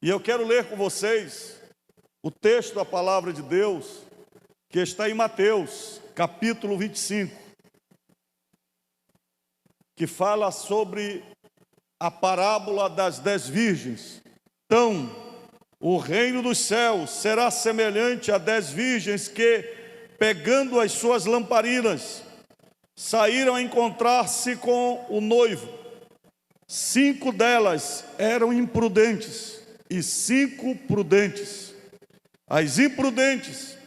E eu quero ler com vocês o texto da palavra de Deus, que está em Mateus, capítulo 25, que fala sobre a parábola das 10 virgens. Então, o reino dos céus será semelhante a 10 virgens que, pegando as suas lamparinas, saíram a encontrar-se com o noivo. 5 delas eram imprudentes e 5 prudentes. As imprudentes,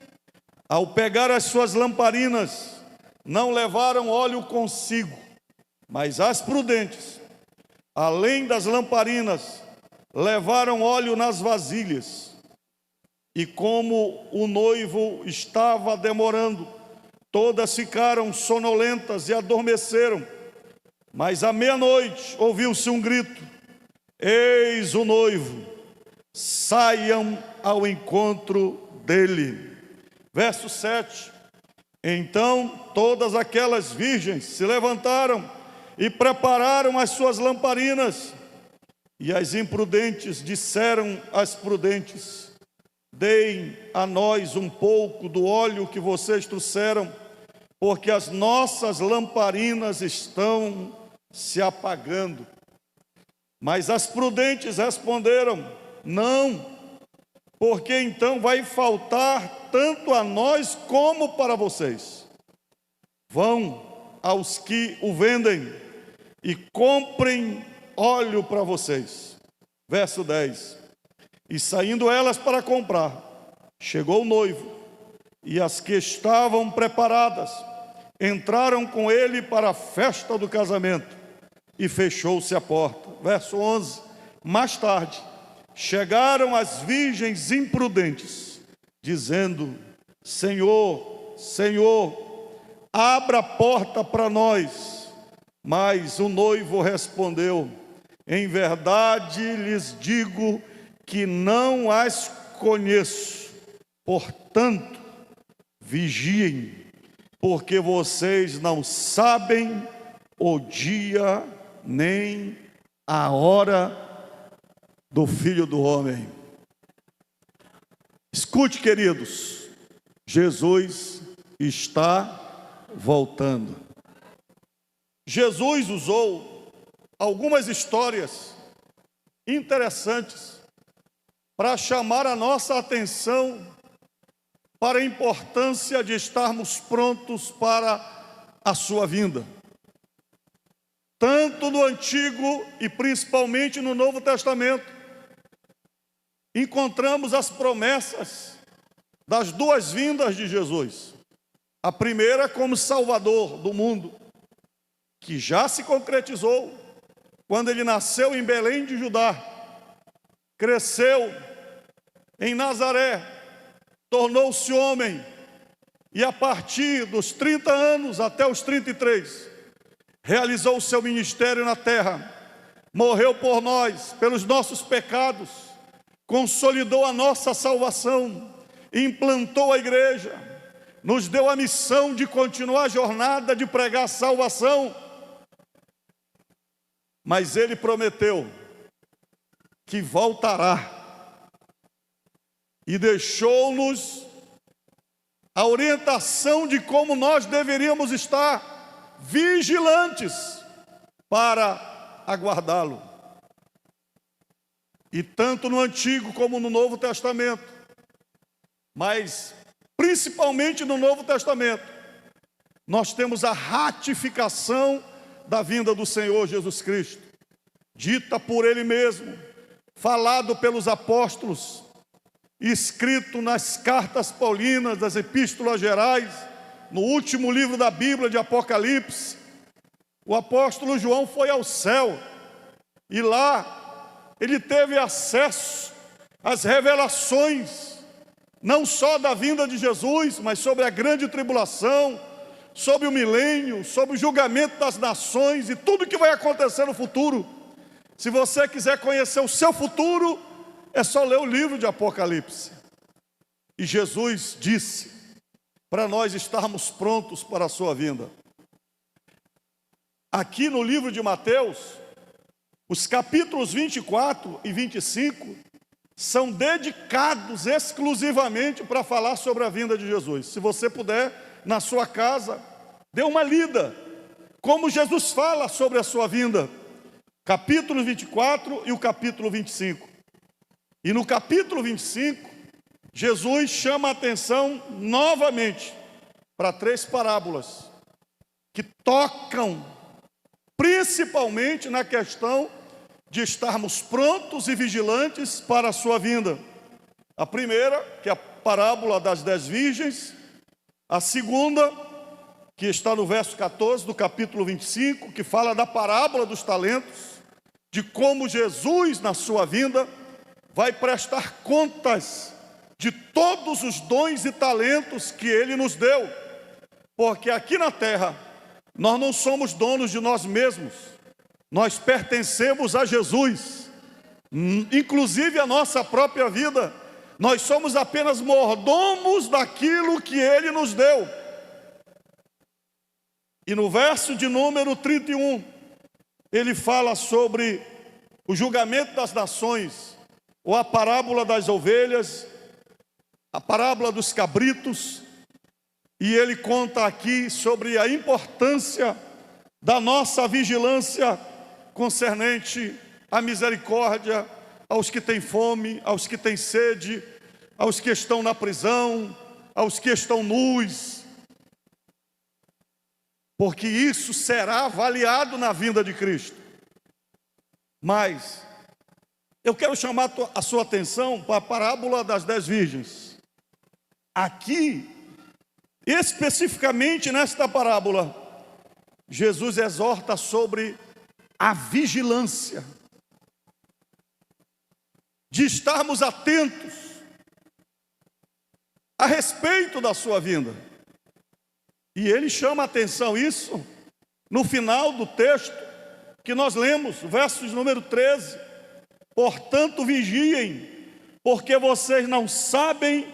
ao pegar as suas lamparinas, não levaram óleo consigo, mas as prudentes, além das lamparinas, levaram óleo nas vasilhas. E como o noivo estava demorando, todas ficaram sonolentas e adormeceram. Mas à meia-noite ouviu-se um grito: eis o noivo, saiam ao encontro dele. Verso 7. Então todas aquelas virgens se levantaram e prepararam as suas lamparinas. E as imprudentes disseram às prudentes: deem a nós um pouco do óleo que vocês trouxeram, porque as nossas lamparinas estão se apagando. Mas as prudentes responderam: não, porque então vai faltar tanto a nós como para vocês. Vão aos que o vendem e comprem óleo para vocês. Verso 10. E saindo elas para comprar, chegou o noivo, e as que estavam preparadas entraram com ele para a festa do casamento, e fechou-se a porta. Verso 11. Mais tarde chegaram as virgens imprudentes, dizendo: Senhor, Senhor, abra a porta para nós. Mas o noivo respondeu: em verdade lhes digo que não as conheço. Portanto, vigiem, porque vocês não sabem o dia nem a hora do Filho do Homem. Escute, queridos, Jesus está voltando. Jesus usou algumas histórias interessantes para chamar a nossa atenção para a importância de estarmos prontos para a sua vinda. Tanto no Antigo e principalmente no Novo Testamento, encontramos as promessas das 2 vindas de Jesus. A primeira como Salvador do mundo, que já se concretizou quando ele nasceu em Belém de Judá, cresceu em Nazaré, tornou-se homem, e a partir dos 30 anos até os 33, realizou o seu ministério na terra, morreu por nós, pelos nossos pecados, consolidou a nossa salvação, implantou a igreja, nos deu a missão de continuar a jornada de pregar a salvação. Mas ele prometeu que voltará e deixou-nos a orientação de como nós deveríamos estar vigilantes para aguardá-lo. E tanto no Antigo como no Novo Testamento, mas principalmente no Novo Testamento, nós temos a ratificação da vinda do Senhor Jesus Cristo, dita por Ele mesmo, falado pelos apóstolos, escrito nas cartas paulinas, das epístolas gerais, no último livro da Bíblia, de Apocalipse. O apóstolo João foi ao céu, e lá ele teve acesso às revelações, não só da vinda de Jesus, mas sobre a grande tribulação, sobre o milênio, sobre o julgamento das nações e tudo que vai acontecer no futuro. Se você quiser conhecer o seu futuro, é só ler o livro de Apocalipse. E Jesus disse para nós estarmos prontos para a sua vinda. Aqui no livro de Mateus, os capítulos 24 e 25 são dedicados exclusivamente para falar sobre a vinda de Jesus. Se você puder, na sua casa, dê uma lida, como Jesus fala sobre a sua vinda. Capítulo 24 e o capítulo 25. E no capítulo 25, Jesus chama a atenção novamente para 3 parábolas que tocam principalmente na questão de estarmos prontos e vigilantes para a sua vinda. A primeira, que é a parábola das 10 virgens. A segunda, que está no verso 14 do capítulo 25, que fala da parábola dos talentos, de como Jesus, na sua vinda, vai prestar contas de todos os dons e talentos que Ele nos deu. Porque aqui na terra, nós não somos donos de nós mesmos, nós pertencemos a Jesus, inclusive a nossa própria vida. Nós somos apenas mordomos daquilo que Ele nos deu. E no verso de número 31, ele fala sobre o julgamento das nações, ou a parábola das ovelhas, a parábola dos cabritos, e ele conta aqui sobre a importância da nossa vigilância concernente à misericórdia aos que têm fome, aos que têm sede, aos que estão na prisão, aos que estão nus, porque isso será avaliado na vinda de Cristo. Mas eu quero chamar a sua atenção para a parábola das 10 virgens. Aqui, especificamente nesta parábola, Jesus exorta sobre a vigilância, de estarmos atentos a respeito da sua vinda. E ele chama a atenção isso no final do texto que nós lemos, versos número 13. Portanto, vigiem, porque vocês não sabem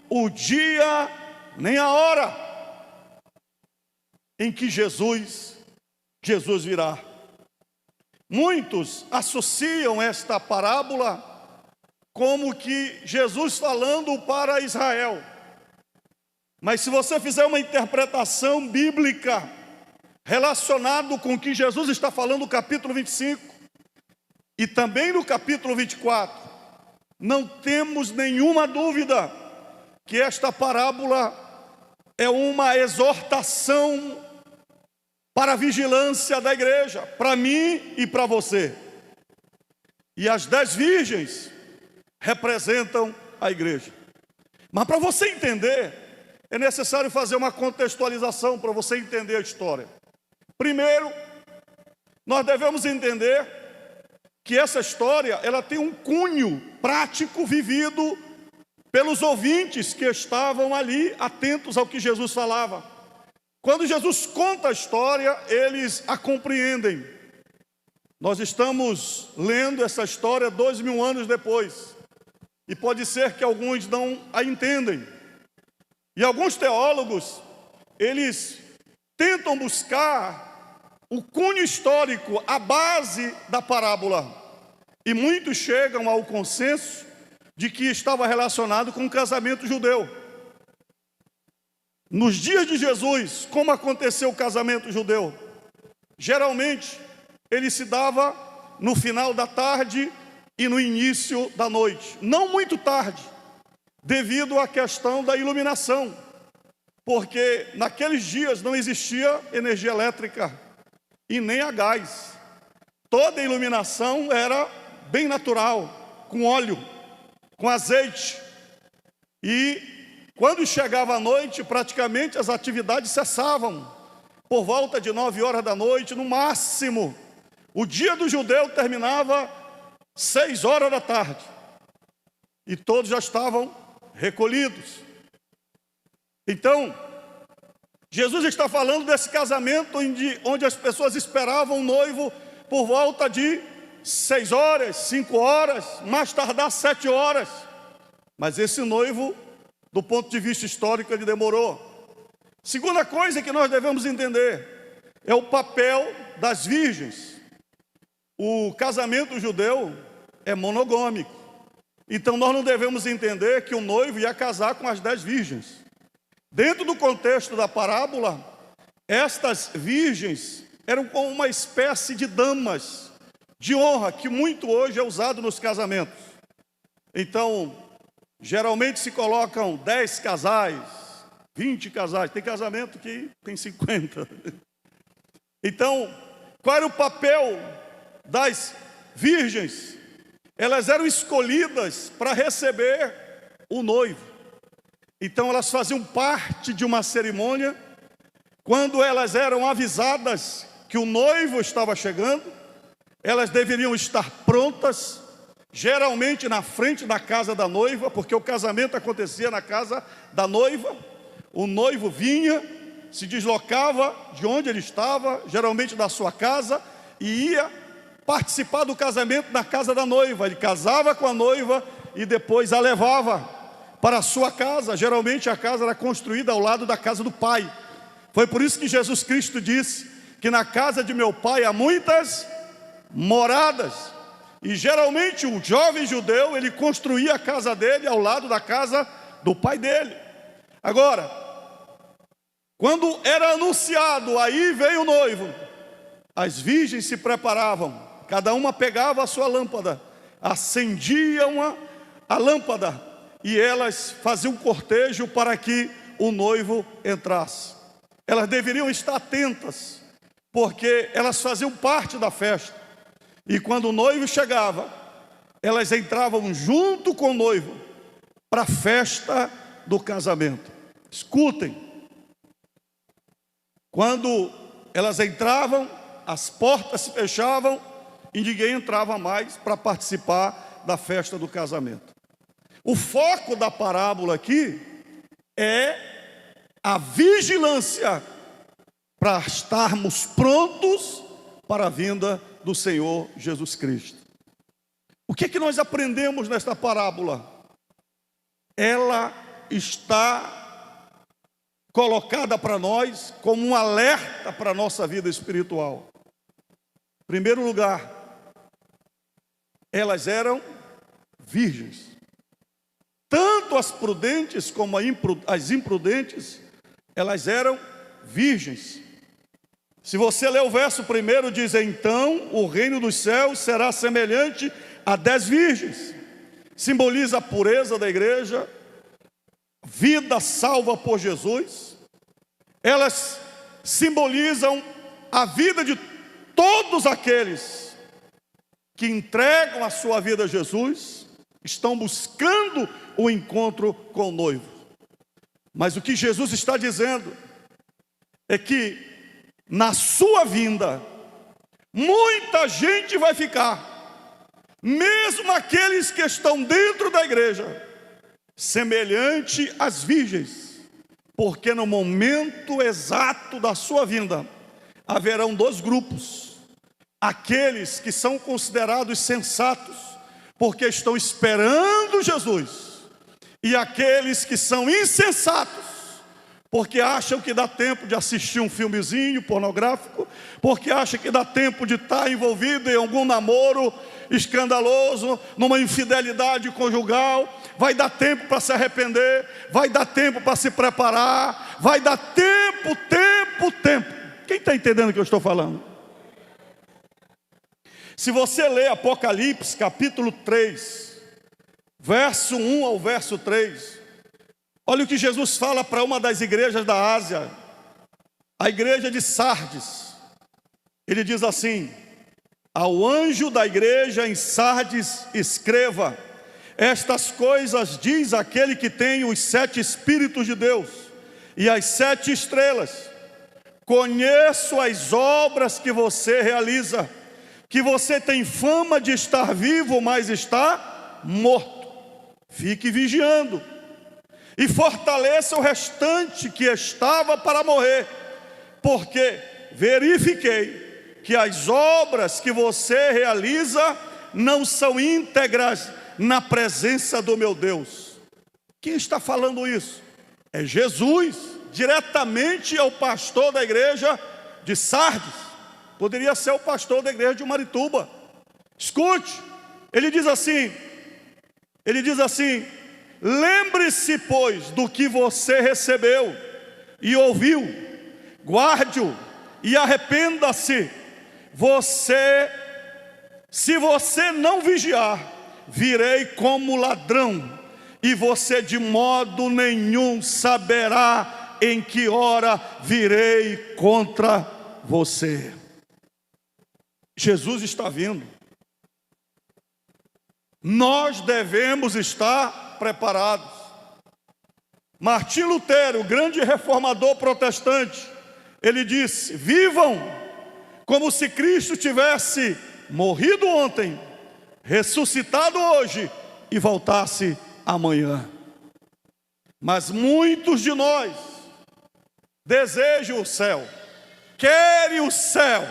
o dia nem a hora em que Jesus virá. Muitos associam esta parábola como que Jesus falando para Israel. Mas se você fizer uma interpretação bíblica relacionado com o que Jesus está falando no capítulo 25 e também no capítulo 24, não temos nenhuma dúvida que esta parábola é uma exortação para a vigilância da igreja, para mim e para você. E as 10 virgens representam a igreja. Mas para você entender, é necessário fazer uma contextualização para você entender a história. Primeiro, nós devemos entender que essa história, ela tem um cunho prático vivido pelos ouvintes que estavam ali atentos ao que Jesus falava. Quando Jesus conta a história, eles a compreendem. Nós estamos lendo essa história 2000 anos depois, e pode ser que alguns não a entendem. E alguns teólogos, eles tentam buscar o cunho histórico, a base da parábola. E muitos chegam ao consenso de que estava relacionado com o casamento judeu. Nos dias de Jesus, como aconteceu o casamento judeu? Geralmente, ele se dava no final da tarde e no início da noite. Não muito tarde, devido à questão da iluminação, porque naqueles dias não existia energia elétrica e nem a gás. Toda a iluminação era bem natural, com óleo, com azeite. E quando chegava a noite, praticamente as atividades cessavam. Por volta de 9 horas da noite, no máximo. O dia do judeu terminava 6 horas da tarde. E todos já estavam recolhidos. Então, Jesus está falando desse casamento onde as pessoas esperavam o noivo por volta de 6 horas, 5 horas, mais tardar 7 horas. Mas esse noivo, do ponto de vista histórico, ele demorou. Segunda coisa que nós devemos entender é o papel das virgens. O casamento judeu é monogâmico. Então nós não devemos entender que o noivo ia casar com as 10 virgens. Dentro do contexto da parábola, estas virgens eram como uma espécie de damas de honra, que muito hoje é usado nos casamentos. Então, geralmente se colocam 10 casais, 20 casais, tem casamento que tem 50. Então, qual era o papel das virgens? Elas eram escolhidas para receber o noivo. Então elas faziam parte de uma cerimônia. Quando elas eram avisadas que o noivo estava chegando, elas deveriam estar prontas, geralmente na frente da casa da noiva, porque o casamento acontecia na casa da noiva. O noivo vinha, se deslocava de onde ele estava, geralmente da sua casa, e ia participar do casamento na casa da noiva. Ele casava com a noiva e depois a levava para a sua casa. Geralmente a casa era construída ao lado da casa do pai. Foi por isso que Jesus Cristo disse que na casa de meu pai há muitas moradas. E geralmente o jovem judeu, ele construía a casa dele ao lado da casa do pai dele. Agora, quando era anunciado, aí veio o noivo, as virgens se preparavam. Cada uma pegava a sua lâmpada, acendiam a lâmpada, e elas faziam cortejo para que o noivo entrasse. Elas deveriam estar atentas, porque elas faziam parte da festa. E quando o noivo chegava, elas entravam junto com o noivo para a festa do casamento. Escutem, quando elas entravam, as portas se fechavam e ninguém entrava mais para participar da festa do casamento. O foco da parábola aqui é a vigilância para estarmos prontos para a vinda do Senhor Jesus Cristo. O que é que nós aprendemos nesta parábola? Ela está colocada para nós como um alerta para a nossa vida espiritual. Em primeiro lugar, elas eram virgens. Tanto as prudentes como as imprudentes, elas eram virgens. Se você ler o verso primeiro, diz: então o reino dos céus será semelhante a 10 virgens. Simboliza a pureza da igreja, vida salva por Jesus. Elas simbolizam a vida de todos aqueles que entregam a sua vida a Jesus, estão buscando o encontro com o noivo. Mas o que Jesus está dizendo é que na sua vinda, muita gente vai ficar, mesmo aqueles que estão dentro da igreja, semelhante às virgens, porque no momento exato da sua vinda, haverão 2 grupos: aqueles que são considerados sensatos, porque estão esperando Jesus, e aqueles que são insensatos, porque acham que dá tempo de assistir um filmezinho pornográfico, porque acham que dá tempo de estar envolvido em algum namoro escandaloso, numa infidelidade conjugal. Vai dar tempo para se arrepender, vai dar tempo para se preparar, vai dar tempo. Quem está entendendo o que eu estou falando? Se você ler Apocalipse capítulo 3, verso 1 ao verso 3, olha o que Jesus fala para uma das igrejas da Ásia, a igreja de Sardes. Ele diz assim: ao anjo da igreja em Sardes escreva: estas coisas diz aquele que tem os 7 Espíritos de Deus e as 7 estrelas. Conheço as obras que você realiza, que você tem fama de estar vivo, mas está morto. Fique vigiando e fortaleça o restante que estava para morrer, porque verifiquei que as obras que você realiza não são íntegras na presença do meu Deus. Quem está falando isso? É Jesus, diretamente ao pastor da igreja de Sardes. Poderia ser o pastor da igreja de Marituba. Escute, ele diz assim: Ele diz assim: lembre-se, pois, do que você recebeu e ouviu, guarde-o e arrependa-se. Se você não vigiar, virei como ladrão, e você de modo nenhum saberá em que hora virei contra você. Jesus está vindo. Nós devemos estar preparados. Martim Lutero, o grande reformador protestante, ele disse: vivam como se Cristo tivesse morrido ontem, ressuscitado hoje e voltasse amanhã. Mas muitos de nós desejam o céu, querem o céu,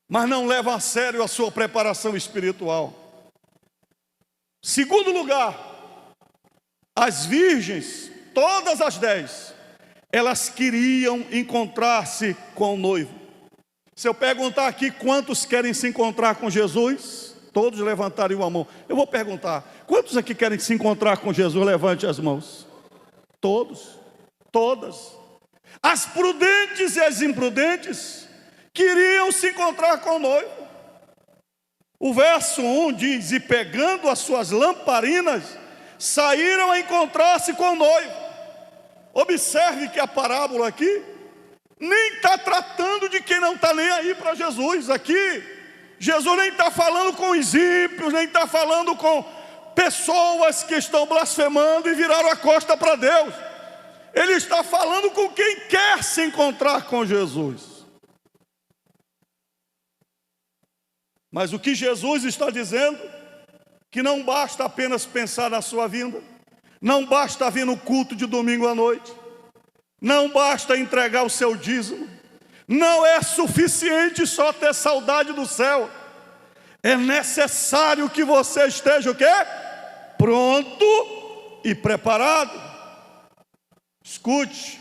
mas não levam a sério a sua preparação espiritual. Segundo lugar, as virgens, todas as 10, elas queriam encontrar-se com o noivo. Se eu perguntar aqui quantos querem se encontrar com Jesus, todos levantariam a mão. Eu vou perguntar: quantos aqui querem se encontrar com Jesus? Levante as mãos. Todos, todas. As prudentes e as imprudentes queriam se encontrar com o noivo. O verso 1 diz: e pegando as suas lamparinas, saíram a encontrar-se com o noivo. Observe que a parábola aqui nem está tratando de quem não está nem aí para Jesus. Aqui, Jesus nem está falando com os ímpios, nem está falando com pessoas que estão blasfemando e viraram a costa para Deus. Ele está falando com quem quer se encontrar com Jesus. Mas o que Jesus está dizendo, que não basta apenas pensar na sua vinda, não basta vir no culto de domingo à noite, não basta entregar o seu dízimo, não é suficiente só ter saudade do céu. É necessário que você esteja o quê? Pronto e preparado. Escute,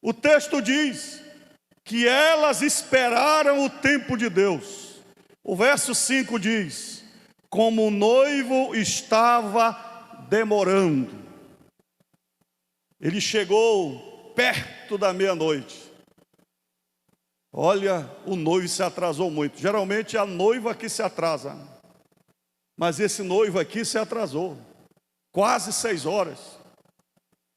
o texto diz que elas esperaram o tempo de Deus. O verso 5 diz: como o noivo estava demorando. Ele chegou perto da meia-noite. Olha, o noivo se atrasou muito. Geralmente é a noiva que se atrasa, mas esse noivo aqui se atrasou quase 6 horas.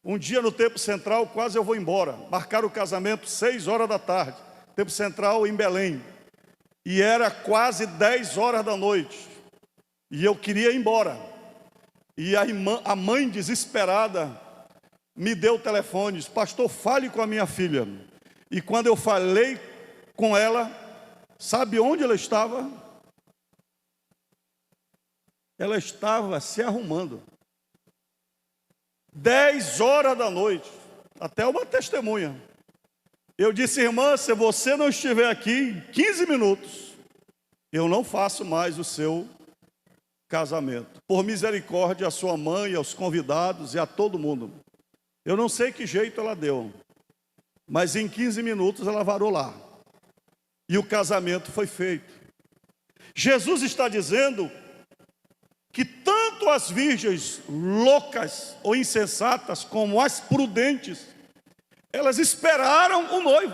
Um dia no Templo Central, quase eu vou embora. Marcaram o casamento 6 horas da tarde, Templo Central em Belém. E era quase 10 horas da noite. E eu queria ir embora. E a mãe desesperada me deu o telefone, disse: pastor, fale com a minha filha. E quando eu falei com ela, sabe onde ela estava? Ela estava se arrumando. 10 horas da noite. Até uma testemunha. Eu disse: irmã, se você não estiver aqui em 15 minutos, eu não faço mais o seu casamento. Por misericórdia, a sua mãe, aos convidados e a todo mundo. Eu não sei que jeito ela deu, mas em 15 minutos ela varou lá. E o casamento foi feito. Jesus está dizendo que tanto as virgens loucas ou insensatas, como as prudentes, elas esperaram o noivo.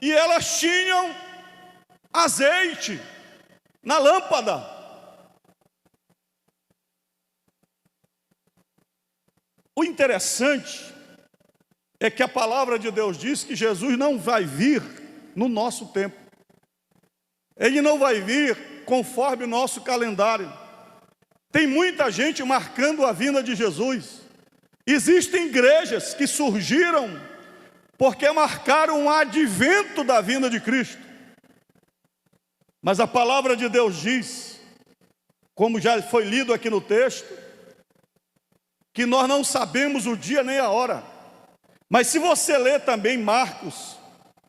E elas tinham azeite na lâmpada. O interessante é que a palavra de Deus diz que Jesus não vai vir no nosso tempo. Ele não vai vir conforme o nosso calendário. Tem muita gente marcando a vinda de Jesus. Existem igrejas que surgiram porque marcaram o advento da vinda de Cristo. Mas a palavra de Deus diz, como já foi lido aqui no texto, que nós não sabemos o dia nem a hora. Mas se você ler também Marcos,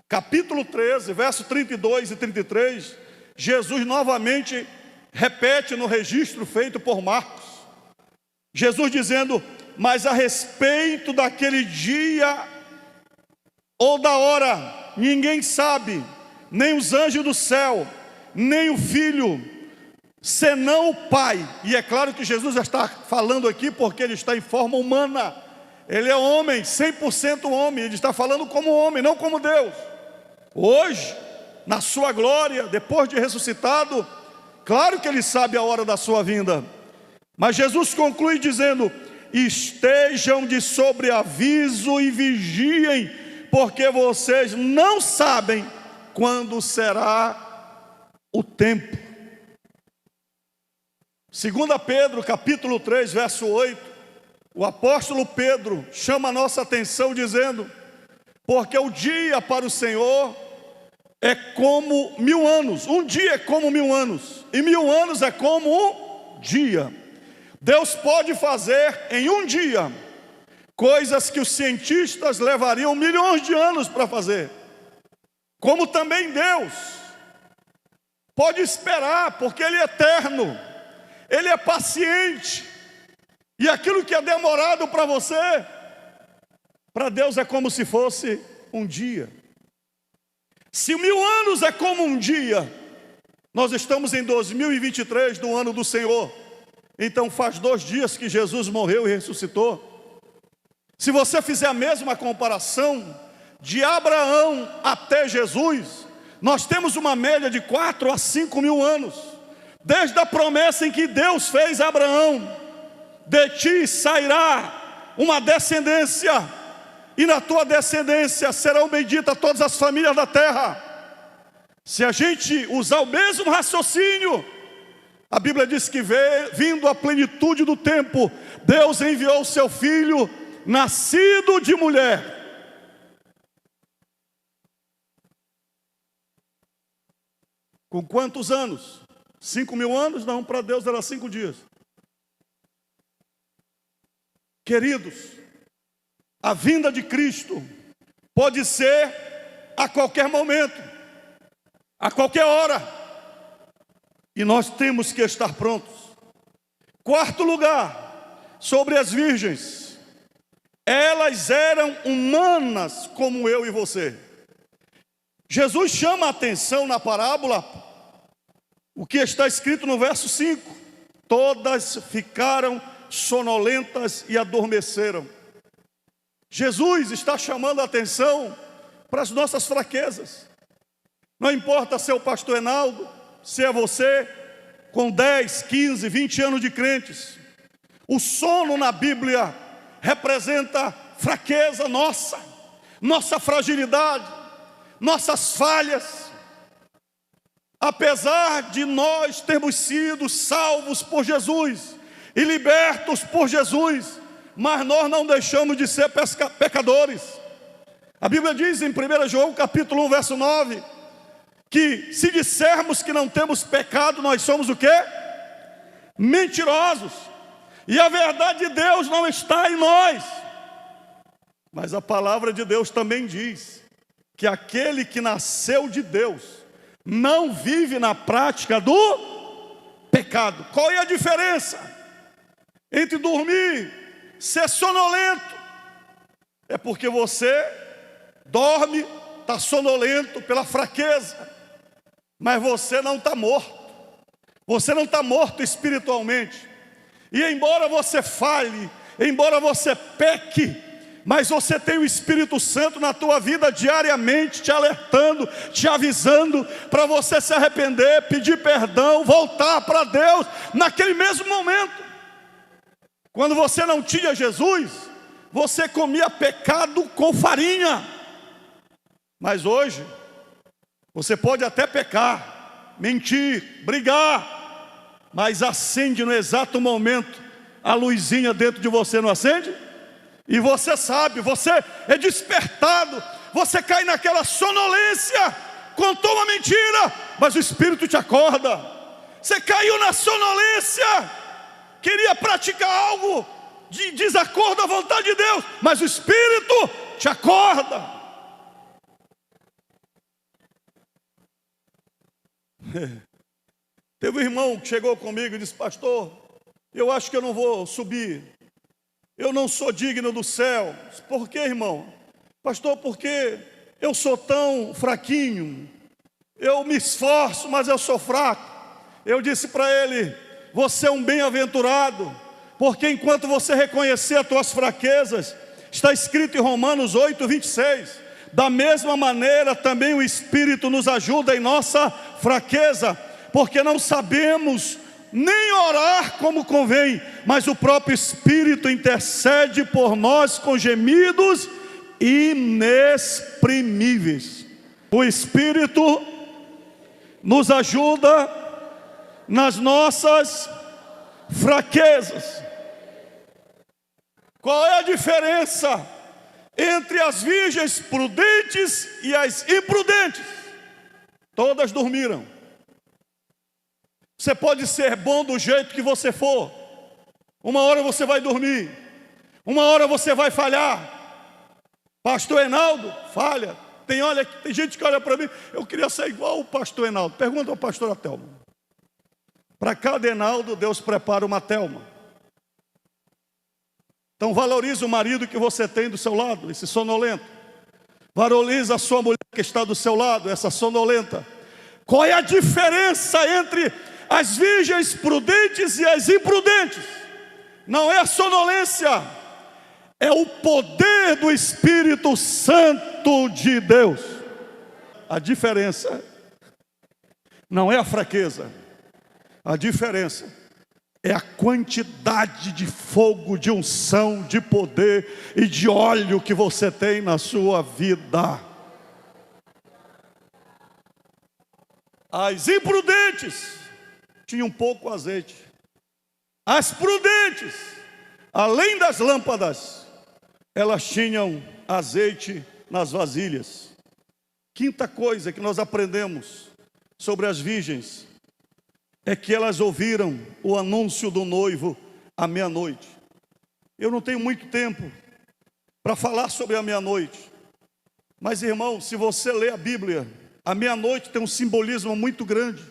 capítulo 13, verso 32 e 33, Jesus novamente repete no registro feito por Marcos. Jesus dizendo: mas a respeito daquele dia ou da hora, ninguém sabe, nem os anjos do céu, nem o Filho, senão o Pai. E é claro que Jesus já está falando aqui porque ele está em forma humana. Ele é homem, 100% homem. Ele está falando como homem, não como Deus. Hoje, na sua glória, depois de ressuscitado, claro que ele sabe a hora da sua vinda. Mas Jesus conclui dizendo: estejam de sobreaviso e vigiem, porque vocês não sabem quando será o tempo. 2 Pedro, capítulo 3, verso 8, o apóstolo Pedro chama a nossa atenção dizendo: porque o dia para o Senhor é como 1000 anos. Um dia é como 1000 anos, e 1000 anos é como um dia. Deus pode fazer em um dia coisas que os cientistas levariam milhões de anos para fazer. Como também Deus pode esperar, porque Ele é eterno, Ele é paciente. E aquilo que é demorado para você, para Deus é como se fosse um dia. Se 1000 anos é como um dia, nós estamos em 2023, do ano do Senhor. Então faz 2 dias que Jesus morreu e ressuscitou. Se você fizer a mesma comparação, de Abraão até Jesus, nós temos uma média de 4 a 5 mil anos. Desde a promessa em que Deus fez a Abraão: de ti sairá uma descendência, e na tua descendência serão benditas todas as famílias da terra. Se a gente usar o mesmo raciocínio, a Bíblia diz que vindo a plenitude do tempo, Deus enviou o seu filho, nascido de mulher. Com quantos anos? 5 mil anos? Não, para Deus era 5 dias. Queridos, a vinda de Cristo pode ser a qualquer momento, a qualquer hora, e nós temos que estar prontos. 4º lugar, sobre as virgens. Elas eram humanas como eu e você. Jesus chama a atenção na parábola, o que está escrito no verso 5: todas ficaram sonolentas e adormeceram. Jesus está chamando a atenção para as nossas fraquezas. Não importa se é o pastor Enaldo, se é você, com 10, 15, 20 anos de crentes. O sono na Bíblia representa fraqueza nossa, nossa fragilidade, nossas falhas. Apesar de nós termos sido salvos por Jesus e libertos por Jesus, mas nós não deixamos de ser pecadores. A Bíblia diz em 1 João capítulo 1, verso 9, que se dissermos que não temos pecado, nós somos o quê? Mentirosos. E a verdade de Deus não está em nós. Mas a palavra de Deus também diz que aquele que nasceu de Deus não vive na prática do pecado. Qual é a diferença entre dormir, ser sonolento? É porque você dorme, está sonolento pela fraqueza, mas você não está morto. Você não está morto espiritualmente. E embora você falhe, embora você peque, mas você tem o Espírito Santo na tua vida diariamente, te alertando, te avisando, para você se arrepender, pedir perdão, voltar para Deus, naquele mesmo momento. Quando você não tinha Jesus, você comia pecado com farinha. Mas hoje, você pode até pecar, mentir, brigar, mas acende no exato momento a luzinha dentro de você, não acende? E você sabe, você é despertado, você cai naquela sonolência, contou uma mentira, mas o Espírito te acorda. Você caiu na sonolência, queria praticar algo de desacordo à vontade de Deus, mas o Espírito te acorda. Teve um irmão que chegou comigo e disse: pastor, eu acho que eu não vou subir, eu não sou digno do céu. Por quê, irmão? Pastor, porque eu sou tão fraquinho, eu me esforço, mas eu sou fraco. Eu disse para ele: você é um bem-aventurado, porque enquanto você reconhecer as tuas fraquezas, está escrito em Romanos 8:26, da mesma maneira também o Espírito nos ajuda em nossa fraqueza, porque não sabemos nem orar como convém, mas o próprio Espírito intercede por nós com gemidos inexprimíveis. O Espírito nos ajuda nas nossas fraquezas. Qual é a diferença entre as virgens prudentes e as imprudentes? Todas dormiram. Você pode ser bom do jeito que você for, uma hora você vai dormir, uma hora você vai falhar. Pastor Enaldo falha. Tem gente que olha para mim: eu queria ser igual o pastor Enaldo. Pergunta ao pastor Thelma. Para cada Enaldo, Deus prepara uma Thelma. Então valorize o marido que você tem do seu lado, esse sonolento. Valorize a sua mulher que está do seu lado, essa sonolenta. Qual é a diferença entre as virgens prudentes e as imprudentes? Não é a sonolência, é o poder do Espírito Santo de Deus. A diferença não é a fraqueza, a diferença é a quantidade de fogo, de unção, de poder e de óleo que você tem na sua vida. As imprudentes tinham pouco azeite. As prudentes, além das lâmpadas, elas tinham azeite nas vasilhas. Quinta coisa que nós aprendemos sobre as virgens é que elas ouviram o anúncio do noivo à meia-noite. Eu não tenho muito tempo para falar sobre a meia-noite, mas, irmão, se você ler a Bíblia, a meia-noite tem um simbolismo muito grande.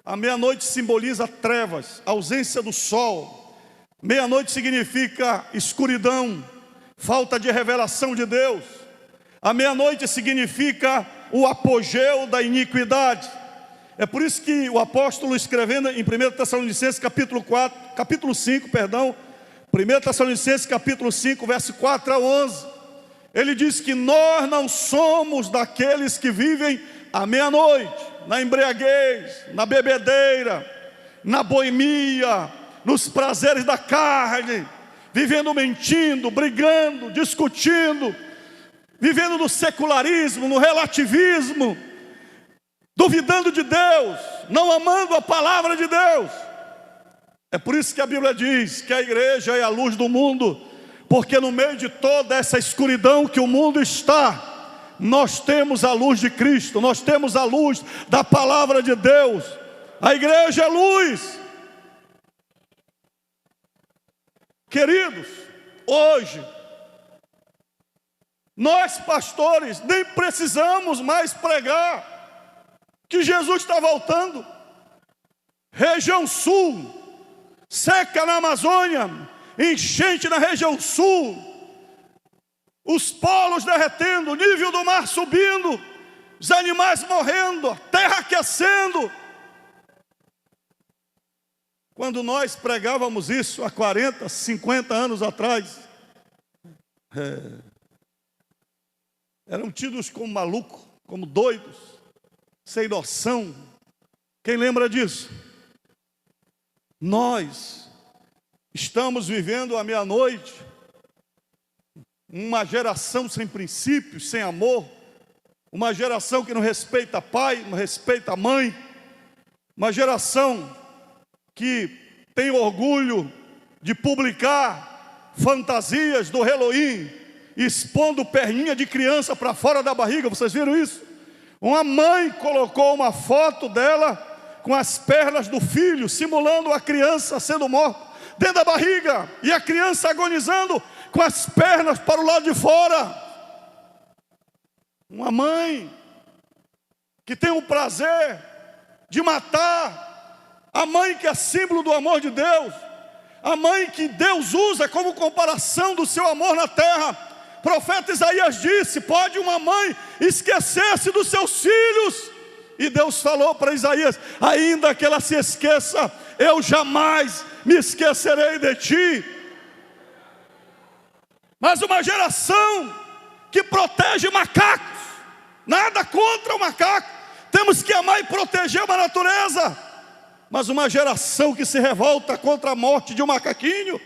A meia-noite simboliza trevas, ausência do sol. Meia-noite significa escuridão, falta de revelação de Deus. A meia-noite significa o apogeu da iniquidade. É por isso que o apóstolo, escrevendo em 1 Tessalonicenses capítulo 5, 1 Tessalonicenses capítulo 5, verso 4 a 11, ele diz que nós não somos daqueles que vivem à meia-noite, na embriaguez, na bebedeira, na boemia, nos prazeres da carne, vivendo mentindo, brigando, discutindo, vivendo no secularismo, no relativismo, duvidando de Deus, não amando a palavra de Deus. É por isso que a Bíblia diz que a igreja é a luz do mundo, porque no meio de toda essa escuridão que o mundo está, nós temos a luz de Cristo, nós temos a luz da palavra de Deus. A igreja é luz. Queridos, hoje, nós pastores nem precisamos mais pregar que Jesus está voltando. Região sul, seca na Amazônia, enchente na região sul, os polos derretendo, o nível do mar subindo, os animais morrendo, a terra aquecendo. Quando nós pregávamos isso há 40, 50 anos atrás, eram tidos como malucos, como doidos, sem noção. Quem lembra disso? Nós estamos vivendo à meia-noite uma geração sem princípios, sem amor, uma geração que não respeita pai, não respeita mãe, uma geração que tem orgulho de publicar fantasias do Halloween, expondo perninha de criança para fora da barriga. Vocês viram isso? Uma mãe colocou uma foto dela com as pernas do filho, simulando a criança sendo morta dentro da barriga, e a criança agonizando com as pernas para o lado de fora. Uma mãe que tem o prazer de matar, a mãe que é símbolo do amor de Deus, a mãe que Deus usa como comparação do seu amor na terra. O profeta Isaías disse: pode uma mãe esquecer-se dos seus filhos E Deus falou para Isaías: ainda que ela se esqueça, eu jamais me esquecerei de ti. Mas uma geração que protege macacos, nada contra o macaco, temos que amar e proteger uma natureza, mas uma geração que se revolta contra a morte de um macaquinho,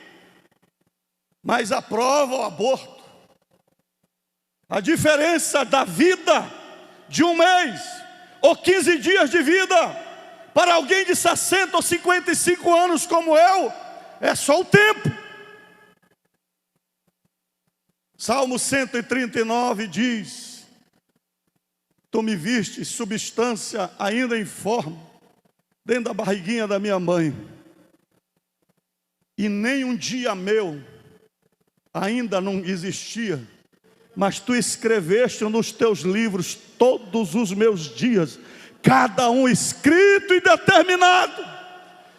mas aprova o aborto. A diferença da vida de um mês ou 15 dias de vida para alguém de 60 ou 55 anos como eu é só o tempo. Salmo 139 diz: tu me viste substância ainda informe, dentro da barriguinha da minha mãe, e nem um dia meu ainda não existia, mas tu escreveste nos teus livros todos os meus dias, cada um escrito e determinado.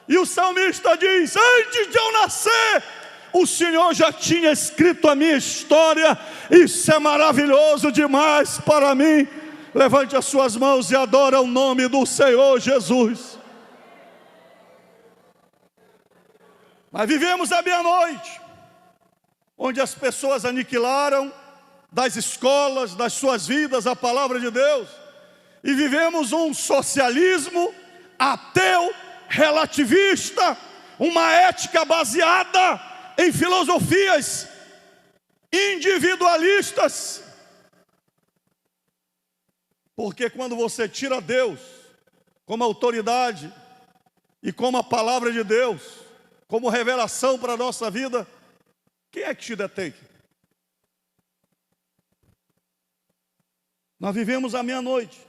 E o salmista diz: antes de eu nascer, o Senhor já tinha escrito a minha história. Isso é maravilhoso demais para mim. Levante as suas mãos e adore o nome do Senhor Jesus. Mas vivemos a meia-noite, onde as pessoas aniquilaram das escolas, das suas vidas, a palavra de Deus. E vivemos um socialismo ateu, relativista, uma ética baseada em filosofias individualistas. Porque quando você tira Deus como autoridade e como a palavra de Deus, como revelação para a nossa vida, quem é que te detém? Nós vivemos a meia-noite.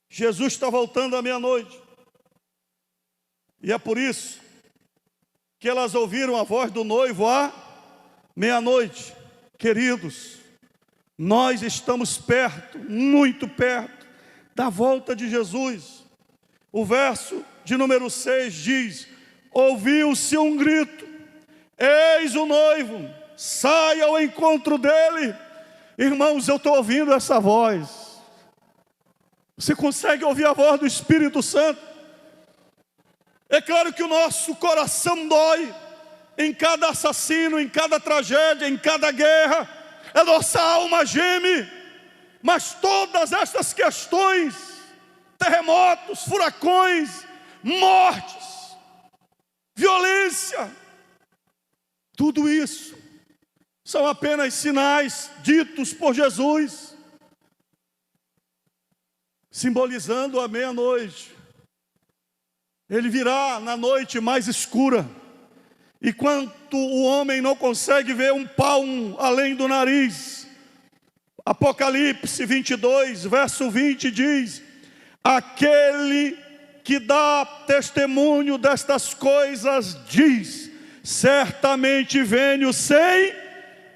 Jesus está voltando à meia-noite. E é por isso que elas ouviram a voz do noivo à meia-noite. Queridos, nós estamos perto, muito perto, da volta de Jesus. O verso de número 6 diz: ouviu-se um grito, eis o noivo, saia ao encontro dele. Irmãos, eu estou ouvindo essa voz. Você consegue ouvir a voz do Espírito Santo? É claro que o nosso coração dói em cada assassino, em cada tragédia, em cada guerra. A nossa alma geme. Mas todas estas questões, terremotos, furacões, mortes, violência, tudo isso são apenas sinais ditos por Jesus, simbolizando a meia-noite. Ele virá na noite mais escura, e quando o homem não consegue ver um palmo além do nariz, Apocalipse 22, verso 20 diz: aquele que dá testemunho destas coisas diz: certamente venho sem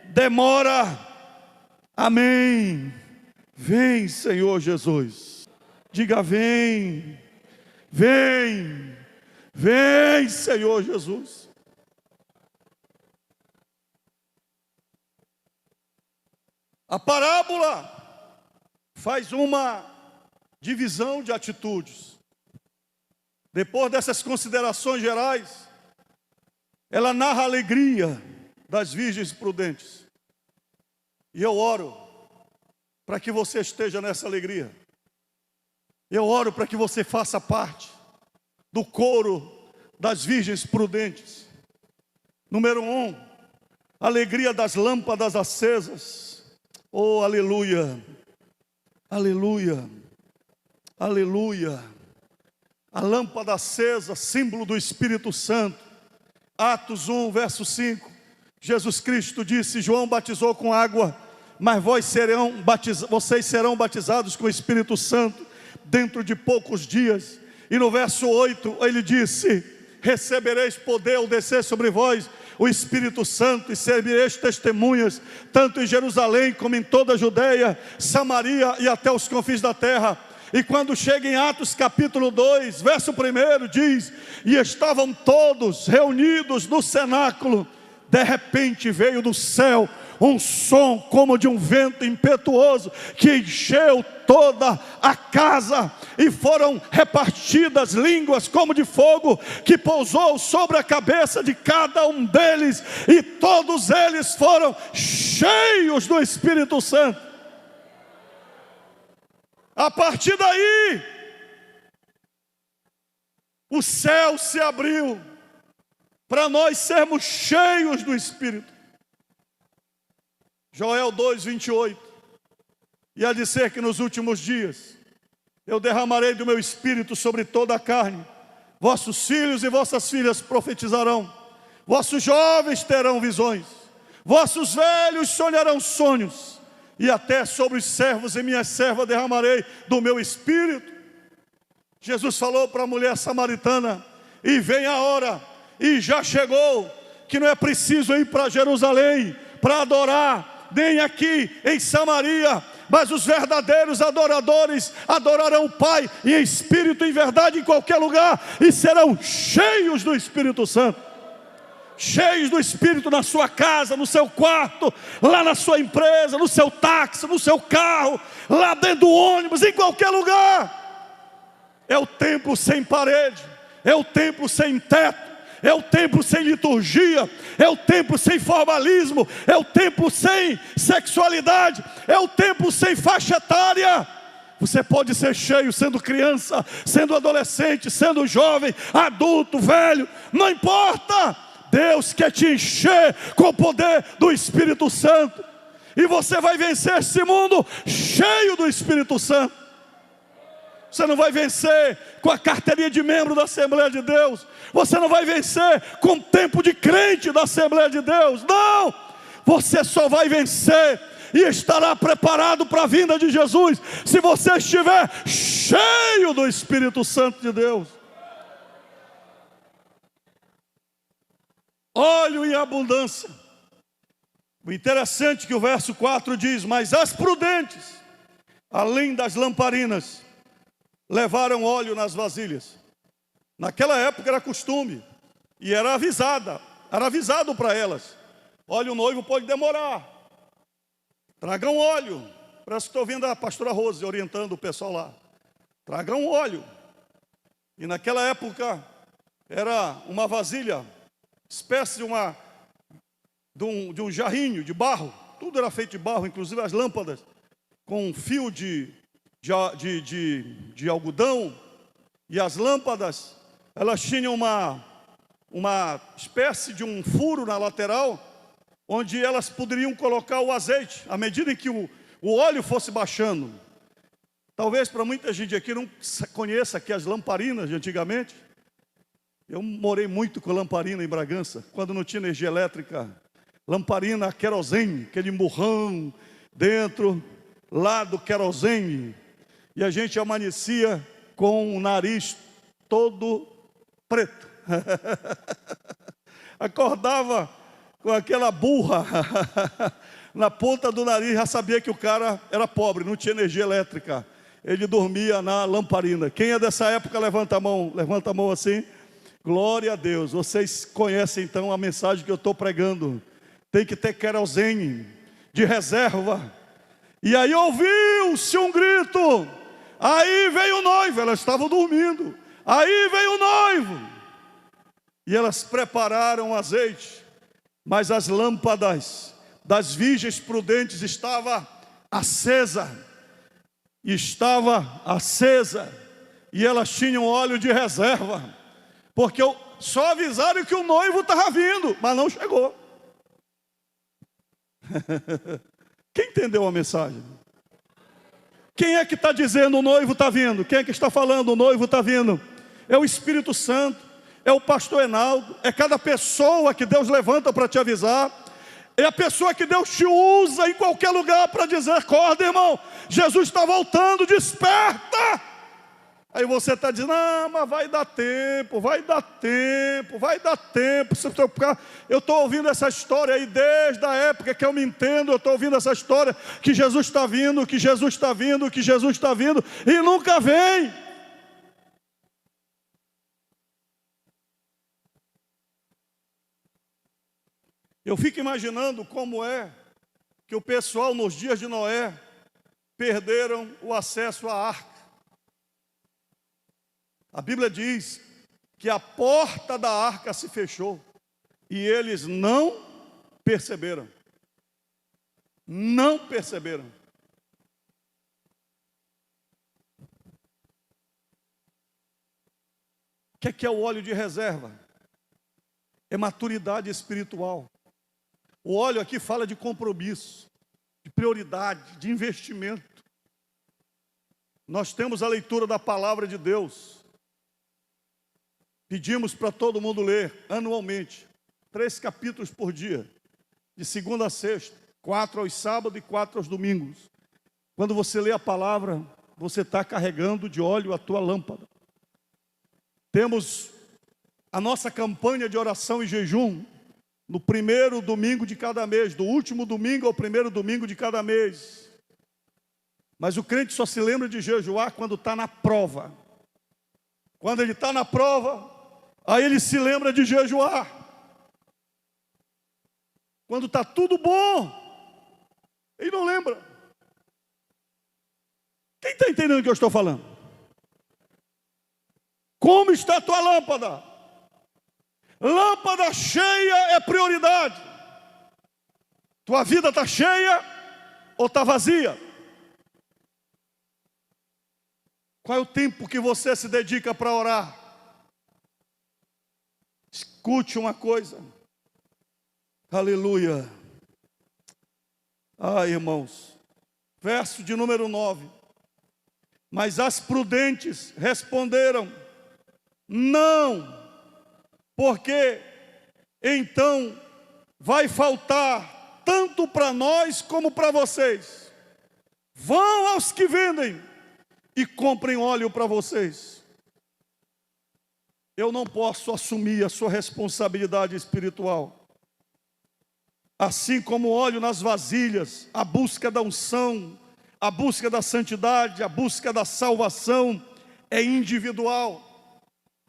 demora. Amém. Vem, Senhor Jesus. Diga: vem, vem, vem, Senhor Jesus. A parábola faz uma divisão de atitudes. Depois dessas considerações gerais, ela narra a alegria das virgens prudentes. E eu oro para que você esteja nessa alegria. Eu oro para que você faça parte do coro das virgens prudentes. Número 1, alegria das lâmpadas acesas. Oh, aleluia, aleluia, aleluia. A lâmpada acesa, símbolo do Espírito Santo. Atos 1, verso 5. Jesus Cristo disse: João batizou com água, mas vocês serão batizados com o Espírito Santo dentro de poucos dias. E no verso 8 ele disse: recebereis poder ao descer sobre vós o Espírito Santo, e servireis testemunhas, tanto em Jerusalém como em toda a Judeia, Samaria e até os confins da terra. E quando chega em Atos capítulo 2, verso 1, diz: e estavam todos reunidos no cenáculo. De repente veio do céu um som como de um vento impetuoso que encheu toda a casa, e foram repartidas línguas como de fogo, que pousou sobre a cabeça de cada um deles, e todos eles foram cheios do Espírito Santo. A partir daí, o céu se abriu para nós sermos cheios do Espírito. Joel 2:28, e há de ser que nos últimos dias eu derramarei do meu Espírito sobre toda a carne. Vossos filhos e vossas filhas profetizarão, vossos jovens terão visões, vossos velhos sonharão sonhos, e até sobre os servos e minhas servas derramarei do meu Espírito. Jesus falou para a mulher samaritana: e vem a hora, e já chegou, que não é preciso ir para Jerusalém para adorar, nem aqui em Samaria, mas os verdadeiros adoradores adorarão o Pai em espírito e em verdade em qualquer lugar, e serão cheios do Espírito Santo. Cheios do Espírito na sua casa, no seu quarto, lá na sua empresa, no seu táxi, no seu carro, lá dentro do ônibus, em qualquer lugar. É o templo sem parede, é o templo sem teto, é o templo sem liturgia, é o templo sem formalismo, é o templo sem sexualidade, é o templo sem faixa etária. Você pode ser cheio sendo criança, sendo adolescente, sendo jovem, adulto, velho, não importa. Deus quer te encher com o poder do Espírito Santo, e você vai vencer esse mundo cheio do Espírito Santo. Você não vai vencer com a carteirinha de membro da Assembleia de Deus, você não vai vencer com o tempo de crente da Assembleia de Deus, não. Você só vai vencer e estará preparado para a vinda de Jesus se você estiver cheio do Espírito Santo de Deus. Óleo em abundância. O interessante é que o verso 4 diz: mas as prudentes, além das lamparinas, levaram óleo nas vasilhas. Naquela época era costume, e era avisado para elas: olha, o noivo pode demorar, tragam óleo. Parece que estou ouvindo a pastora Rose orientando o pessoal lá. Tragam óleo. E naquela época era uma vasilha, espécie de um jarrinho de barro. Tudo era feito de barro, inclusive as lâmpadas, com um fio de algodão. E as lâmpadas, elas tinham uma espécie de um furo na lateral, onde elas poderiam colocar o azeite, à medida em que o óleo fosse baixando. Talvez para muita gente aqui não conheça aqui as lamparinas de antigamente. Eu morei muito com lamparina em Bragança, quando não tinha energia elétrica. Lamparina querosene, aquele murrão dentro, lá do querosene. E a gente amanhecia com o nariz todo preto. Acordava com aquela burra na ponta do nariz, já sabia que o cara era pobre, não tinha energia elétrica. Ele dormia na lamparina. Quem é dessa época, levanta a mão assim. Glória a Deus. Vocês conhecem então a mensagem que eu estou pregando. Tem que ter querosene de reserva. E aí ouviu-se um grito. Aí veio o noivo. Elas estavam dormindo. Aí veio o noivo. E elas prepararam o azeite. Mas as lâmpadas das virgens prudentes estavam acesa. E elas tinham óleo de reserva. Porque só avisaram que o noivo estava vindo, mas não chegou. Quem entendeu a mensagem? Quem é que está dizendo o noivo está vindo? Quem é que está falando o noivo está vindo? É o Espírito Santo, é o pastor Enaldo, é cada pessoa que Deus levanta para te avisar. É a pessoa que Deus te usa em qualquer lugar para dizer: acorda, irmão, Jesus está voltando, desperta. Aí você está dizendo: não, mas vai dar tempo. Eu estou ouvindo essa história aí desde a época que eu me entendo. Eu estou ouvindo essa história que Jesus está vindo, e nunca vem. Eu fico imaginando como é que o pessoal nos dias de Noé perderam o acesso à arca. A Bíblia diz que a porta da arca se fechou e eles não perceberam. Não perceberam. O que é o óleo de reserva? É maturidade espiritual. O óleo aqui fala de compromisso, de prioridade, de investimento. Nós temos a leitura da palavra de Deus. Pedimos para todo mundo ler anualmente 3 capítulos por dia, de segunda a sexta, 4 aos sábados e 4 aos domingos. Quando você lê a palavra, você está carregando de óleo a tua lâmpada. Temos a nossa campanha de oração e jejum no primeiro domingo de cada mês, do último domingo ao primeiro domingo de cada mês. Mas o crente só se lembra de jejuar quando está na prova. Quando ele está na prova, aí ele se lembra de jejuar. Quando está tudo bom, ele não lembra. Quem está entendendo o que eu estou falando? Como está a tua lâmpada? Lâmpada cheia é prioridade. Tua vida está cheia ou está vazia? Qual é o tempo que você se dedica para orar? Escute uma coisa. Aleluia. Irmãos. Verso de número 9. Mas as prudentes responderam: não, porque então vai faltar tanto para nós como para vocês. Vão aos que vendem e comprem óleo para vocês. Eu não posso assumir a sua responsabilidade espiritual. Assim como óleo nas vasilhas, a busca da unção, a busca da santidade, a busca da salvação é individual.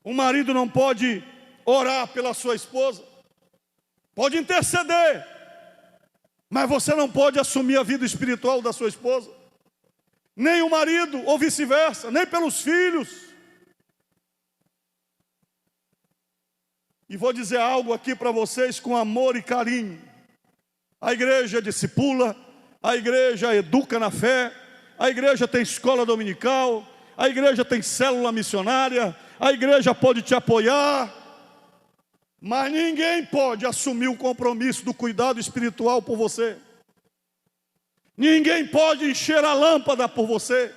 O marido não pode orar pela sua esposa, pode interceder, mas você não pode assumir a vida espiritual da sua esposa, nem o marido, ou vice-versa, nem pelos filhos. E vou dizer algo aqui para vocês com amor e carinho. A igreja discipula, a igreja educa na fé, a igreja tem escola dominical, a igreja tem célula missionária, a igreja pode te apoiar, mas ninguém pode assumir o compromisso do cuidado espiritual por você. Ninguém pode encher a lâmpada por você.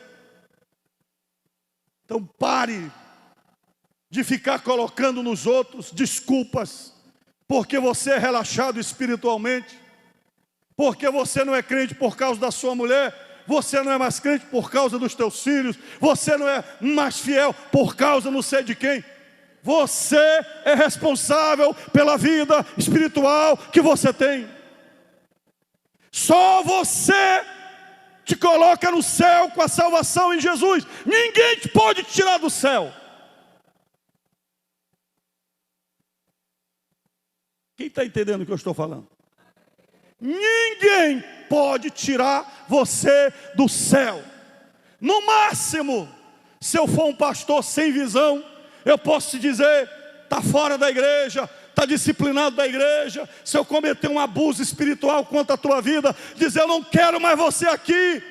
Então pare de ficar colocando nos outros desculpas, porque você é relaxado espiritualmente, porque você não é crente por causa da sua mulher, você não é mais crente por causa dos teus filhos, você não é mais fiel por causa não sei de quem. Você é responsável pela vida espiritual que você tem. Só você te coloca no céu com a salvação em Jesus. Ninguém te pode tirar do céu. Quem está entendendo o que eu estou falando? Ninguém pode tirar você do céu. No máximo, se eu for um pastor sem visão, eu posso te dizer: está fora da igreja, está disciplinado da igreja. Se eu cometer um abuso espiritual contra a tua vida, dizer: eu não quero mais você aqui.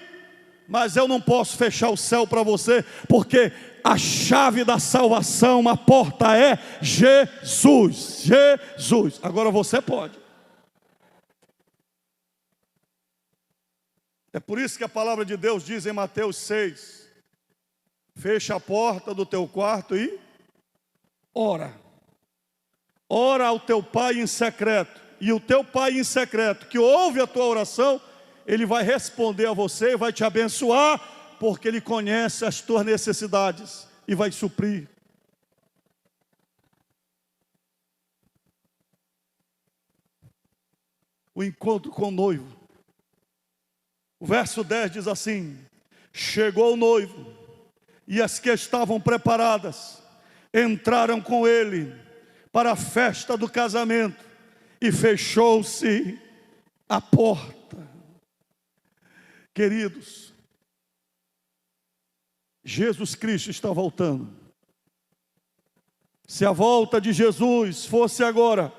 Mas eu não posso fechar o céu para você, porque a chave da salvação, a porta é Jesus. Jesus. Agora você pode. É por isso que a palavra de Deus diz em Mateus 6: fecha a porta do teu quarto e ora. Ora ao teu pai em secreto. E o teu pai em secreto, que ouve a tua oração, ele vai responder a você, vai te abençoar, porque ele conhece as tuas necessidades e vai suprir. O encontro com o noivo. O verso 10 diz assim: chegou o noivo, e as que estavam preparadas entraram com ele para a festa do casamento, e fechou-se a porta. Queridos, Jesus Cristo está voltando. Se a volta de Jesus fosse agora,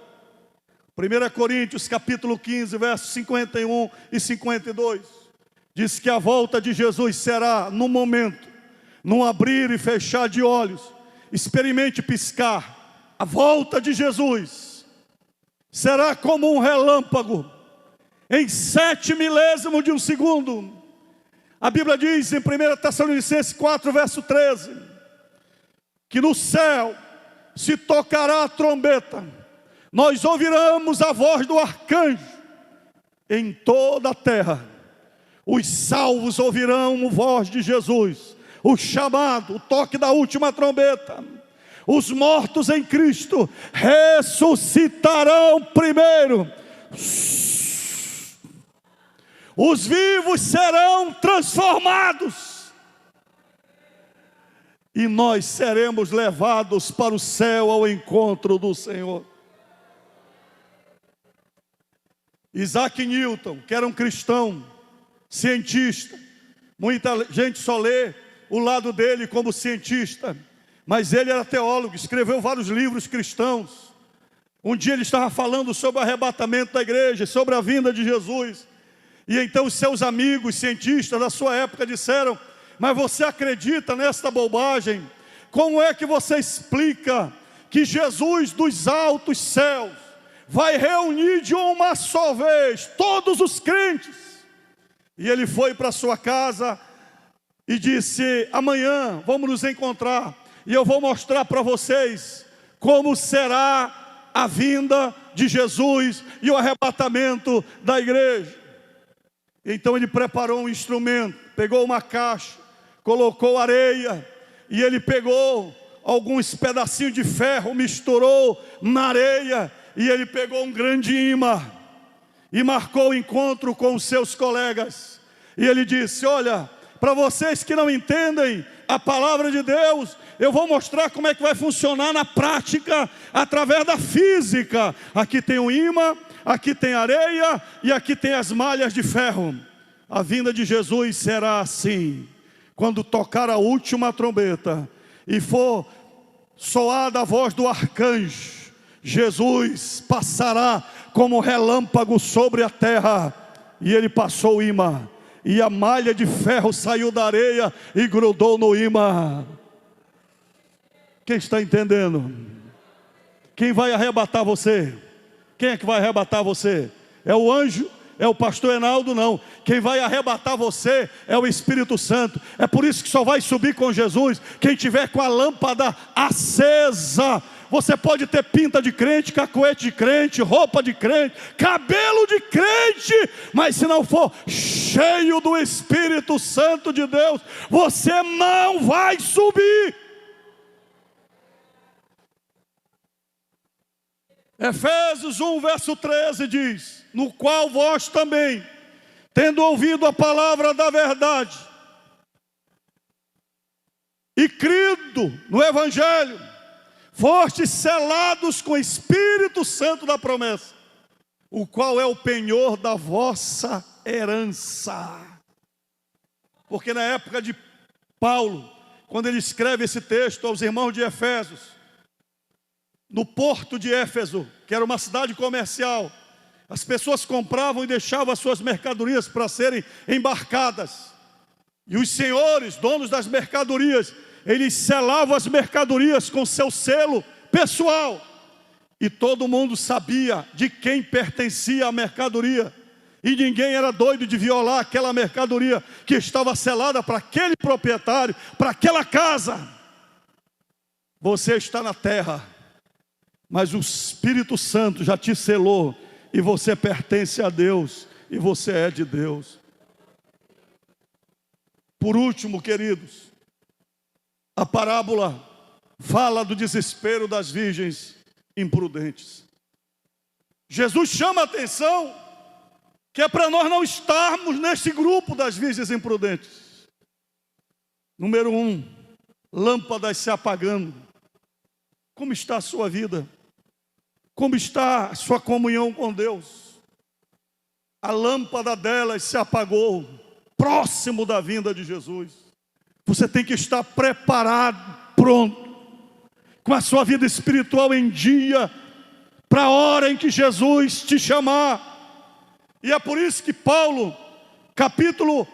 1 Coríntios capítulo 15, versos 51 e 52, diz que a volta de Jesus será num momento, num abrir e fechar de olhos. Experimente piscar. A volta de Jesus será como um relâmpago, em 7 milésimos de um segundo. A Bíblia diz em 1 Tessalonicenses 4, verso 13, que no céu se tocará a trombeta, nós ouviremos a voz do arcanjo, em toda a terra os salvos ouvirão a voz de Jesus, o chamado, o toque da última trombeta. Os mortos em Cristo ressuscitarão primeiro, os vivos serão transformados, e nós seremos levados para o céu ao encontro do Senhor. Isaac Newton, que era um cristão, cientista, muita gente só lê o lado dele como cientista, mas ele era teólogo, escreveu vários livros cristãos. Um dia ele estava falando sobre o arrebatamento da igreja, sobre a vinda de Jesus, e então os seus amigos cientistas da sua época disseram: mas você acredita nesta bobagem? Como é que você explica que Jesus dos altos céus vai reunir de uma só vez todos os crentes? E ele foi para sua casa e disse: amanhã vamos nos encontrar e eu vou mostrar para vocês como será a vinda de Jesus e o arrebatamento da igreja. Então ele preparou um instrumento, pegou uma caixa, colocou areia, e ele pegou alguns pedacinhos de ferro, misturou na areia, e ele pegou um grande imã e marcou o encontro com os seus colegas. E ele disse: olha, para vocês que não entendem a palavra de Deus, eu vou mostrar como é que vai funcionar na prática, através da física. Aqui tem um imã, aqui tem areia e aqui tem as malhas de ferro. A vinda de Jesus será assim: quando tocar a última trombeta e for soada a voz do arcanjo, Jesus passará como relâmpago sobre a terra. E ele passou o imã, e a malha de ferro saiu da areia e grudou no imã. Quem está entendendo? Quem vai arrebatar você? Quem é que vai arrebatar você? É o anjo? É o pastor Enaldo? Não. Quem vai arrebatar você é o Espírito Santo. É por isso que só vai subir com Jesus quem tiver com a lâmpada acesa. Você pode ter pinta de crente, cacuete de crente, roupa de crente, cabelo de crente, mas se não for cheio do Espírito Santo de Deus, você não vai subir. Efésios 1, verso 13 diz: no qual vós também, tendo ouvido a palavra da verdade e crido no Evangelho, fostes selados com o Espírito Santo da promessa, o qual é o penhor da vossa herança. Porque na época de Paulo, quando ele escreve esse texto aos irmãos de Efésios, no porto de Éfeso, que era uma cidade comercial, as pessoas compravam e deixavam as suas mercadorias para serem embarcadas. E os senhores, donos das mercadorias, eles selavam as mercadorias com seu selo pessoal. E todo mundo sabia de quem pertencia a mercadoria. E ninguém era doido de violar aquela mercadoria que estava selada para aquele proprietário, para aquela casa. Você está na terra, mas o Espírito Santo já te selou, e você pertence a Deus, e você é de Deus. Por último, queridos, a parábola fala do desespero das virgens imprudentes. Jesus chama a atenção que é para nós não estarmos nesse grupo das virgens imprudentes. Número 1, lâmpadas se apagando. Como está a sua vida? Como está a sua comunhão com Deus? A lâmpada delas se apagou. próximo da vinda de Jesus. Você tem que estar preparado, pronto, com a sua vida espiritual em dia, para a hora em que Jesus te chamar. E é por isso que Paulo, capítulo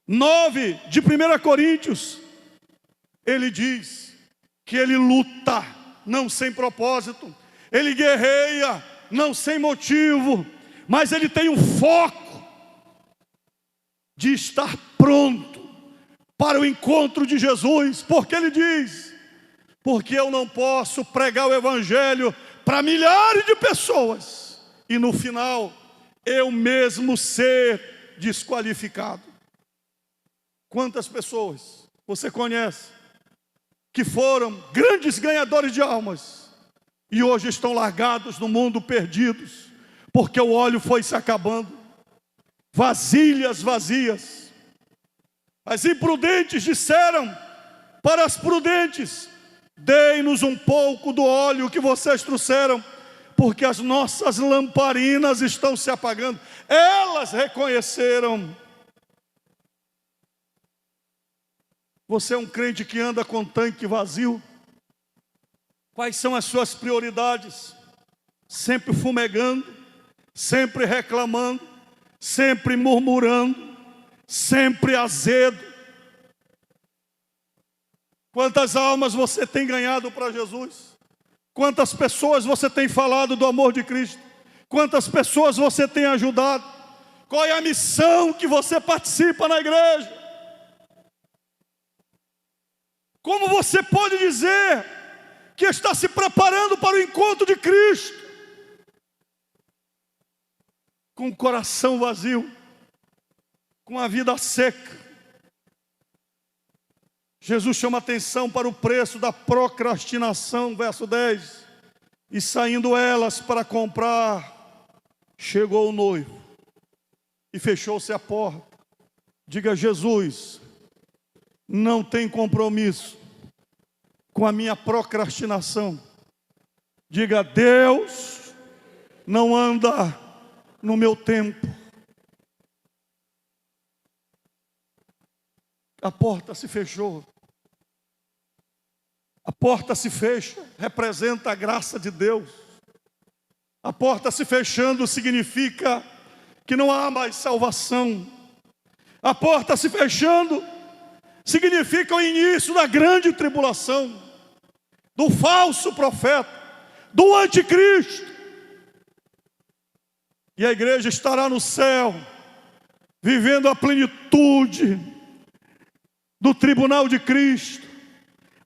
9 de 1 Coríntios, ele diz que ele luta, não sem propósito, ele guerreia, não sem motivo, mas ele tem um foco de estar pronto para o encontro de Jesus. Porque ele diz: porque eu não posso pregar o evangelho para milhares de pessoas e no final eu mesmo ser desqualificado. Quantas pessoas você conhece que foram grandes ganhadores de almas e hoje estão largados no mundo, perdidos, porque o óleo foi se acabando, vasilhas vazias. As imprudentes disseram para as prudentes: dei-nos um pouco do óleo que vocês trouxeram, porque as nossas lamparinas estão se apagando. Elas reconheceram. Você é um crente que anda com tanque vazio? Quais são as suas prioridades? Sempre fumegando, sempre reclamando, sempre murmurando, sempre azedo. Quantas almas você tem ganhado para Jesus? Quantas pessoas você tem falado do amor de Cristo? Quantas pessoas você tem ajudado? Qual é a missão que você participa na igreja? Como você pode dizer que está se preparando para o encontro de Cristo com o coração vazio, com a vida seca? Jesus chama atenção para o preço da procrastinação, verso 10. E saindo elas para comprar, chegou o noivo e fechou-se a porta. Diga: Jesus não tem compromisso com a minha procrastinação. Diga: Deus não anda no meu tempo. A porta se fechou. A porta se fecha, representa a graça de Deus. A porta se fechando significa que não há mais salvação. A porta se fechando significa o início da grande tribulação, do falso profeta, do anticristo. E a igreja estará no céu, vivendo a plenitude do tribunal de Cristo,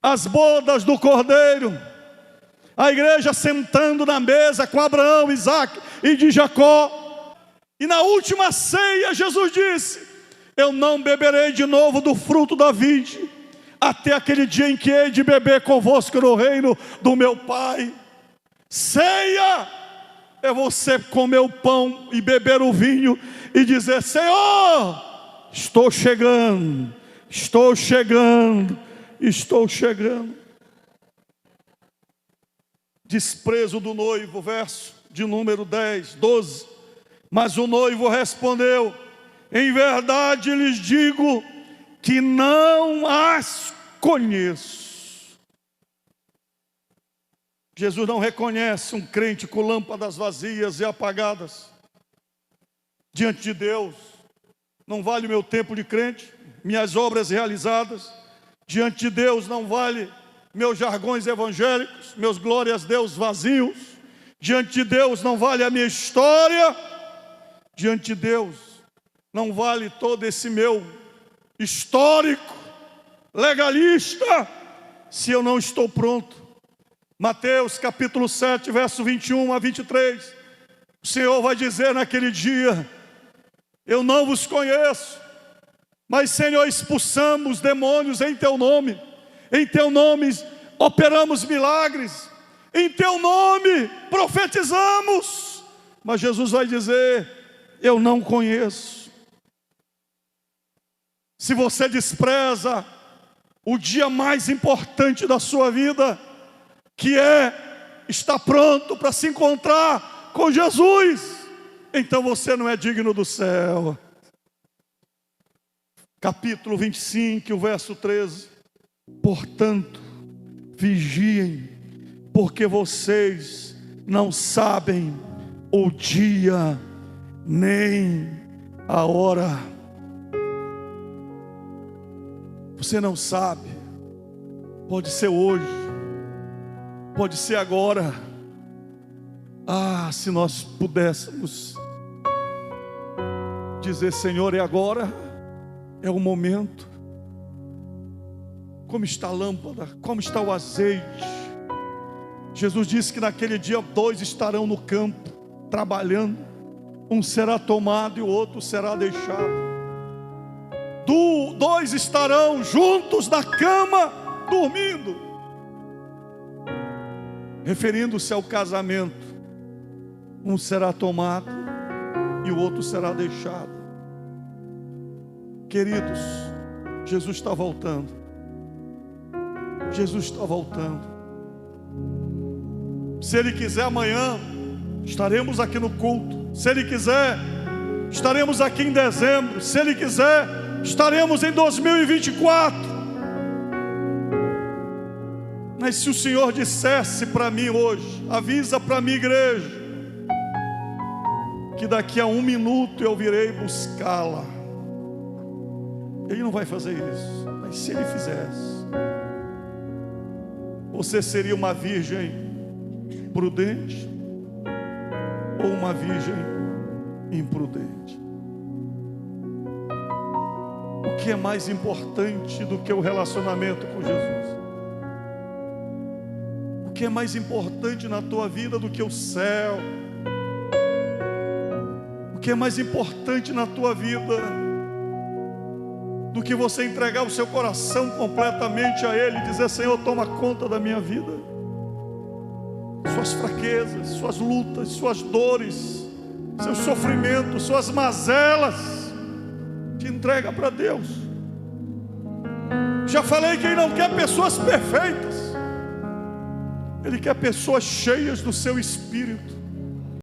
as bodas do Cordeiro, a igreja sentando na mesa com Abraão, Isaque e de Jacó. E na última ceia Jesus disse: eu não beberei de novo do fruto da vide, até aquele dia em que hei de beber convosco no reino do meu Pai. Ceia é você comer o pão e beber o vinho e dizer: Senhor, estou chegando, estou chegando, estou chegando. Desprezo do noivo, verso de número 10, 12. Mas o noivo respondeu: em verdade lhes digo que não as conheço. Jesus não reconhece um crente com lâmpadas vazias e apagadas. Diante de Deus, não vale o meu tempo de crente, minhas obras realizadas. Diante de Deus não vale meus jargões evangélicos, meus glórias a Deus vazios. Diante de Deus não vale a minha história. Diante de Deus não vale todo esse meu histórico legalista, se eu não estou pronto. Mateus capítulo 7, verso 21 a 23. O Senhor vai dizer naquele dia: eu não vos conheço, mas Senhor, expulsamos demônios em teu nome, em teu nome operamos milagres, em teu nome profetizamos. Mas Jesus vai dizer: eu não conheço. Se você despreza o dia mais importante da sua vida, que é estar pronto para se encontrar com Jesus, então você não é digno do céu. capítulo 25, o verso 13. Portanto, vigiem, porque vocês não sabem o dia nem a hora. Você não sabe. Pode ser hoje, pode ser agora. Ah, se nós pudéssemos dizer: Senhor, é agora, é o momento. Como está a lâmpada, como está o azeite. Jesus disse que naquele dia 2 estarão no campo, trabalhando. Um será tomado e o outro será deixado. 2 estarão juntos na cama, dormindo, referindo-se ao casamento. Um será tomado e o outro será deixado. Queridos, Jesus está voltando. Jesus está voltando. Se Ele quiser, amanhã estaremos aqui no culto. Se Ele quiser, estaremos aqui em dezembro. Se Ele quiser, estaremos em 2024. Mas se o Senhor dissesse para mim hoje, avisa para a minha igreja, que daqui a 1 minuto eu virei buscá-la, Ele não vai fazer isso. Mas se Ele fizesse, você seria uma virgem prudente ou uma virgem imprudente? O que é mais importante do que o relacionamento com Jesus? O que é mais importante na tua vida do que o céu? O que é mais importante na tua vida do que você entregar o seu coração completamente a Ele e dizer: Senhor, toma conta da minha vida. Suas fraquezas, suas lutas, suas dores, seus sofrimentos, suas mazelas, te entrega para Deus. Já falei que Ele não quer pessoas perfeitas. Ele quer pessoas cheias do seu Espírito.